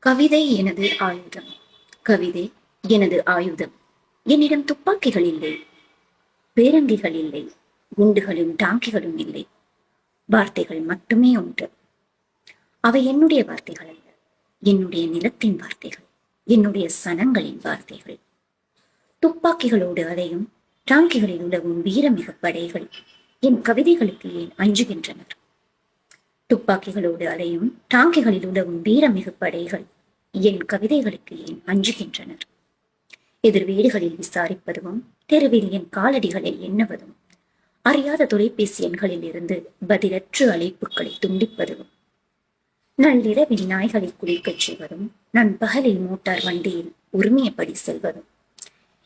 கவிதை எனது ஆயுதம். கவிதை எனது ஆயுதம். என்னிடம் துப்பாக்கிகள் இல்லை, பேரங்கிகள் இல்லை, குண்டுகளும் டாங்கிகளும் இல்லை. வார்த்தைகள் மட்டுமே உண்டு. அவை என்னுடைய வார்த்தைகள் அல்ல, என்னுடைய நிலத்தின் வார்த்தைகள், என்னுடைய சனங்களின் வார்த்தைகள். துப்பாக்கிகளோடு அலையும் டாங்கிகளில் உலவும் வீரமிகு படைகள் என் கவிதைகளுக்கு ஏன் அஞ்சுகின்றனர்? துப்பாக்கிகளோடு அலையும் டாங்கிகளில் உலவும் வீரமிகு படைகள் என் கவிதைகளுக்கு ஏன் அஞ்சுகின்றனர்? எதிர் வீடுகளில் விசாரிப்பதும், தெருவில் என் காலடிகளை எண்ணுவதும், அறியாத தொலைபேசி எண்களில் இருந்து பதிலற்று அழைப்புகளை துண்டிப்பதும், நள்ளிரவில் நாய்களை குளிக்கச் செய்வதும், நண்பகலில் மோட்டார் வண்டியில் உரிமையபடி செல்வதும்,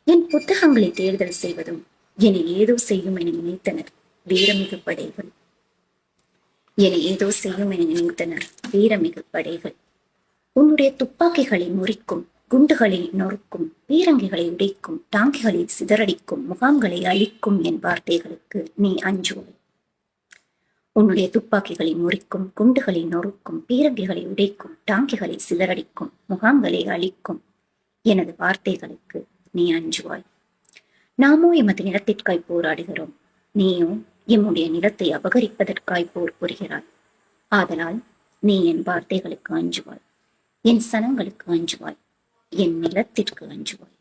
என் புத்தகங்களை தேர்தல் செய்வதும் என்னை ஏதோ செய்யும் என நினைத்தனர் வீரமிகு படைகள். என்னை ஏதோ செய்யும் என நினைத்தனர் வீரமிகு படைகள். உன்னுடைய துப்பாக்கிகளை முறிக்கும், குண்டுகளை நொறுக்கும், பீரங்கிகளை உடைக்கும், டாங்கிகளை சிதறடிக்கும், முகாம்களை அழிக்கும் என் வார்த்தைகளுக்கு நீ அஞ்சுவாய். உன்னுடைய துப்பாக்கிகளை முறிக்கும், குண்டுகளை நொறுக்கும், பீரங்கிகளை உடைக்கும், டாங்கிகளை சிதறடிக்கும், முகாம்களை அழிக்கும் எனது வார்த்தைகளுக்கு நீ அஞ்சுவாய். நாமோ எமது நிலத்திற்காய் போராடுகிறோம், நீயோ எம்முடைய நிலத்தை அபகரிப்பதற்காய் போர் புரிகிறாய். ஆதலால் நீ என் வார்த்தைகளுக்கு அஞ்சுவாய், என் சனங்களுக்கு அஞ்சுவாய், என் நிலத்திற்கு அஞ்சுவாய்.